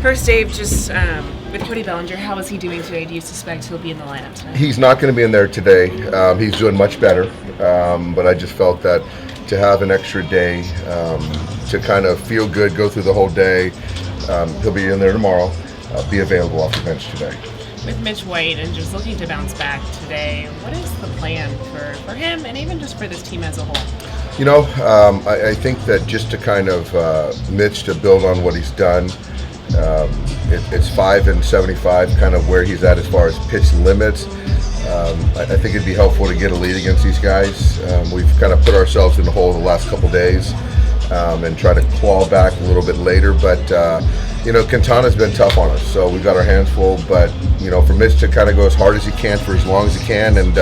First, Dave, just with Cody Bellinger, how is he doing today? Do you suspect he'll be in the lineup tonight? He's not going to be in there today. He's doing much better, but I just felt that to have an extra day to kind of feel good, go through the whole day. He'll be in there tomorrow, be available off the bench today. With Mitch White and just looking to bounce back today, what is the plan for him and even just for this team as a whole? You know, I think that just to kind of Mitch to build on what he's done, it's 5-75, kind of where he's at as far as pitch limits. I think it'd be helpful to get a lead against these guys. We've kind of put ourselves in the hole the last couple days and try to claw back a little bit later. But, you know, Quintana's been tough on us, so we've got our hands full. But, you know, for Mitch to kind of go as hard as he can for as long as he can. And,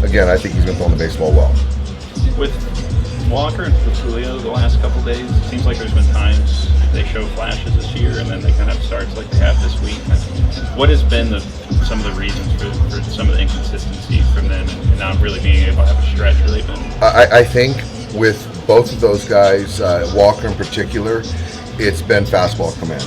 again, I think he's been throwing the baseball well. With Walker and Julio the last couple days, it seems like there's been times they show flashes this year and then they kind of have starts like they have this week. What has been some of the reasons for some of the inconsistency from them and not really being able to have a stretch really been? I think with both of those guys, Walker in particular, it's been fastball command.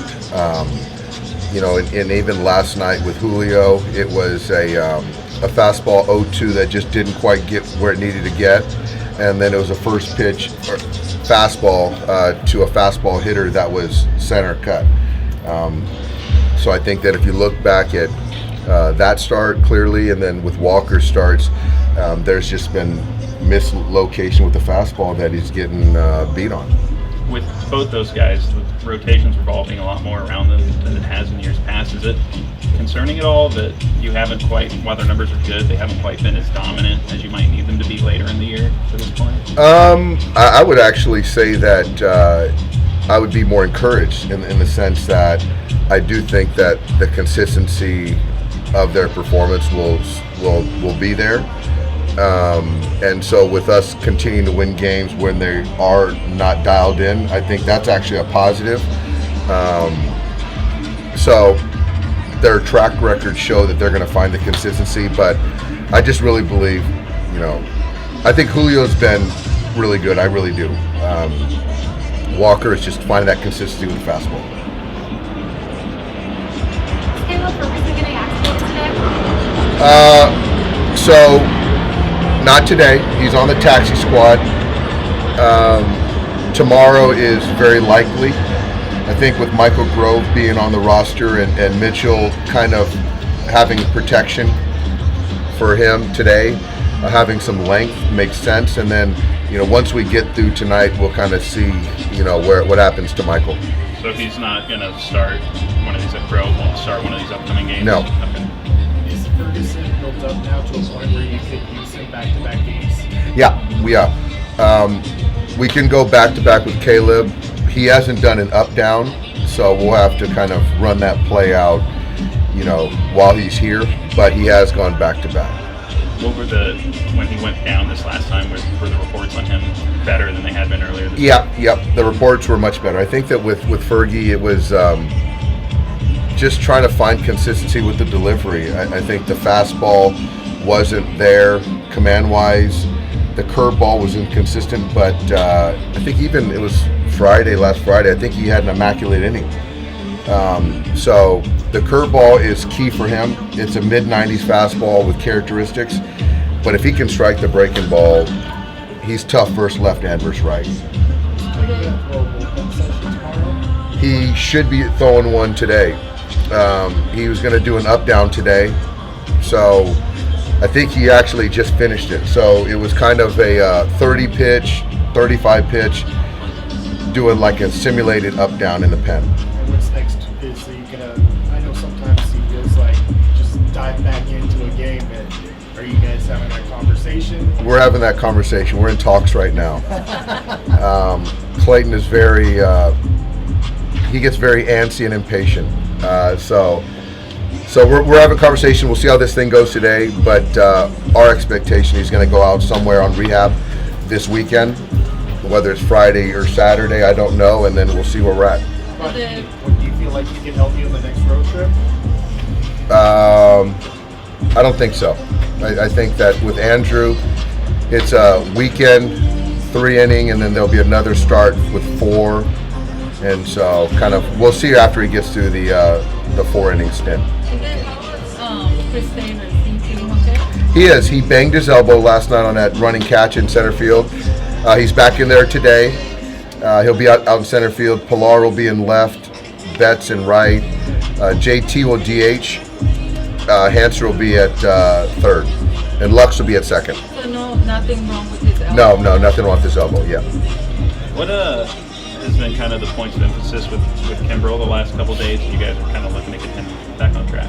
You know, and even last night with Julio, it was a fastball 0-2 that just didn't quite get where it needed to get. And then it was a first pitch fastball to a fastball hitter that was center cut. So I think that if you look back at that start clearly, and then with Walker's starts, there's just been mislocation with the fastball that he's getting beat on. With both those guys, the rotation's revolving a lot more around them than it has in years past. Is it concerning at all that you haven't quite, while their numbers are good, they haven't quite been as dominant as you might need them to be later in the year to this point? I would actually say that I would be more encouraged in the sense that I do think that the consistency of their performance will be there. And so with us continuing to win games when they are not dialed in, I think that's actually a positive. So their track records show that they're going to find the consistency, but I just really believe, you know, I think Julio's been really good. I really do. Walker is just finding that consistency with the fastball. Is Caleb Ferguson getting activated today? So not today. He's on the taxi squad. Tomorrow is very likely. I think with Michael Grove being on the roster and Mitchell kind of having protection for him today, having some length makes sense. And then, you know, once we get through tonight, we'll kind of see, you know, what happens to Michael. So if he's not going to start one of these, Grove won't start one of these upcoming games? No. Okay. Is Ferguson built up now to a point where you could use him back-to-back games? Yeah, we are. We can go back-to-back with Caleb. He hasn't done an up-down, so we'll have to kind of run that play out, you know, while he's here. But he has gone back-to-back. What were when he went down this last time, were the reports on him better than they had been earlier this year? Yep. The reports were much better. I think that with Fergie, it was just trying to find consistency with the delivery. I think the fastball wasn't there command-wise. The curveball was inconsistent, but I think even it was last Friday, I think he had an immaculate inning. So the curveball is key for him. It's a mid-90s fastball with characteristics, but if he can strike the breaking ball, he's tough versus left and versus right. He should be throwing one today. He was going to do an up-down today, so I think he actually just finished it. So it was kind of a 30-pitch, 35-pitch, doing like a simulated up-down in the pen. And what's next? Is he gonna? I know sometimes he feels like just dive back into a game. And are you guys having that conversation? We're having that conversation. We're in talks right now. Clayton is very. He gets very antsy and impatient. So we're having a conversation. We'll see how this thing goes today. But our expectation, he's going to go out somewhere on rehab this weekend. Whether it's Friday or Saturday, I don't know, and then we'll see where we're at. But do you feel like he can help you in the next road trip? I don't think so. I think that with Andrew, it's a weekend, 3 inning, and then there'll be another start with 4. And so kind of we'll see after he gets through the 4-inning stint. Chris Taylor, is he feeling okay? He is. He banged his elbow last night on that running catch in center field. He's back in there today. He'll be out in center field. Pilar will be in left. Betts in right. JT will DH. Hanser will be at third. And Lux will be at second. So nothing wrong with his elbow? No, nothing wrong with his elbow. Yeah. What has been kind of the points of emphasis with Kimbrel the last couple of days? You guys are kind of looking to get him back on track.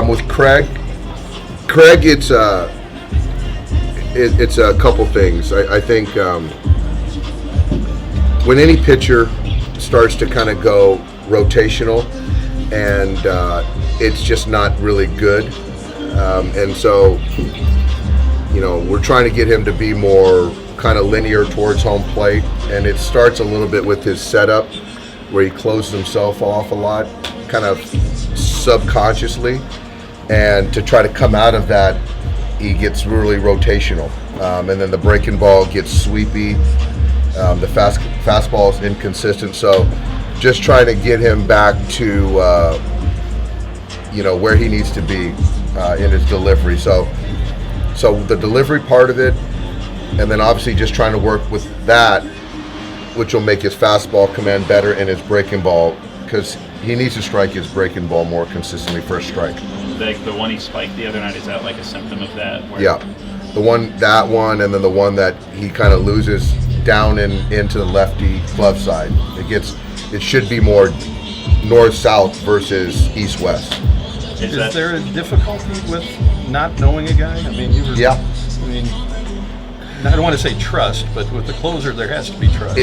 With Craig, it's a couple things. I think when any pitcher starts to kind of go rotational, and it's just not really good, and so we're trying to get him to be more kind of linear towards home plate, and it starts a little bit with his setup where he closes himself off a lot, kind of subconsciously, and to try to come out of that, he gets really rotational, and then the breaking ball gets sweepy. The fastball is inconsistent, so just trying to get him back to where he needs to be in his delivery. So the delivery part of it, and then obviously just trying to work with that, which will make his fastball command better and his breaking ball, because he needs to strike his breaking ball more consistently for a strike. The one he spiked the other night, is that like a symptom of that? Yeah, that one, and then the one that he kind of loses down into the lefty glove side. It should be more north-south versus east-west. Is there a difficulty with not knowing a guy? I mean, I don't want to say trust, but with the closer, there has to be trust.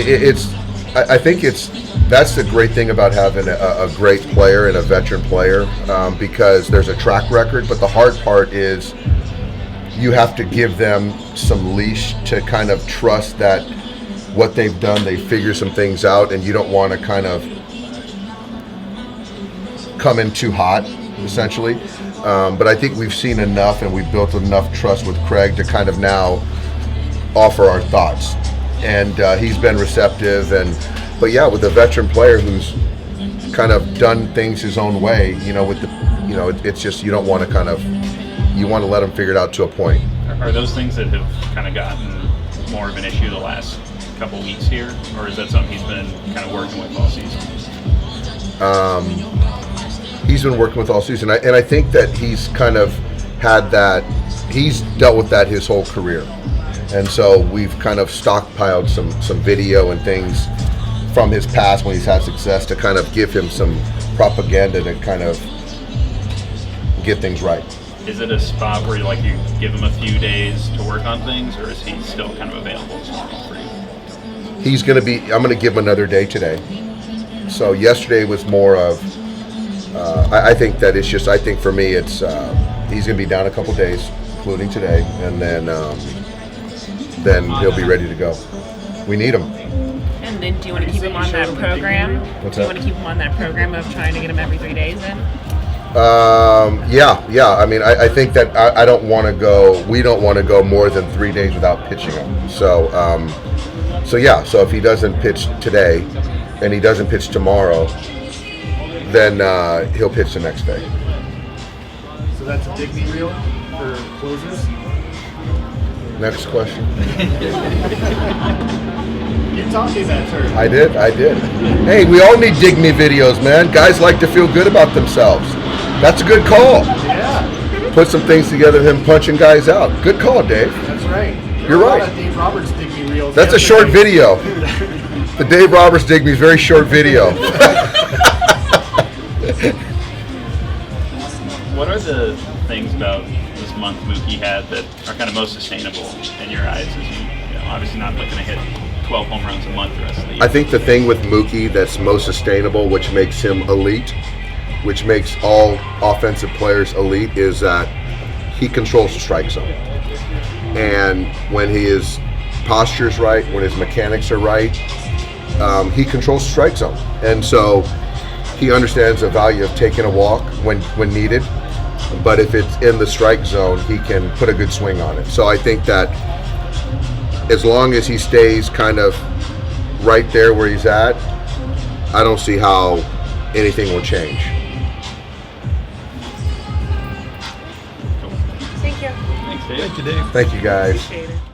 I think that's the great thing about having a great player and a veteran player, because there's a track record, but the hard part is you have to give them some leash to kind of trust that what they've done, they figure some things out, and you don't want to kind of come in too hot, essentially. But I think we've seen enough, and we've built enough trust with Craig to kind of now offer our thoughts, and he's been receptive. But yeah, with a veteran player who's kind of done things his own way, it's just you don't want to you want to let him figure it out to a point. Are those things that have kind of gotten more of an issue the last couple weeks here, or is that something he's been kind of working with all season? He's been working with all season, and I think that he's kind of had that. He's dealt with that his whole career. And so we've kind of stockpiled some video and things from his past when he's had success to kind of give him some propaganda to kind of get things right. Is it a spot where you give him a few days to work on things, or is he still kind of available as normal for you? I'm going to give him another day today. So yesterday was more of, I think that it's just, I think for me it's, he's going to be down a couple days, including today, and then he'll be ready to go. We need him. And then do you want to keep him on that program? What's do you that? want to keep him on that program of trying to get him every 3 days in? Yeah. I mean, I think that I don't want to go, we don't want to go more than 3 days without pitching him. So if he doesn't pitch today and he doesn't pitch tomorrow, then he'll pitch the next day. So that's a Digby reel for closers? Next question. You taught me that term. I did. Hey, we all need dig me videos, man. Guys like to feel good about themselves. That's a good call. Yeah, Put some things together, him punching guys out. Good call, Dave. that's right. You're right. A lot of Dave Roberts Digby reels. That's a short video. The Dave Roberts dig me is very short video. What are the things about this month Mookie had that are kind of most sustainable in your eyes? As obviously not looking to hit 12 home runs a month the rest of the year. I think the thing with Mookie that's most sustainable, which makes him elite, which makes all offensive players elite, is that he controls the strike zone. And when his posture's right, when his mechanics are right, he controls the strike zone. And so he understands the value of taking a walk when needed. But if it's in the strike zone, he can put a good swing on it. So I think that as long as he stays kind of right there where he's at, I don't see how anything will change. Thank you. Thanks, Dave. Thank you, Dave. Thank you, guys. Appreciate it.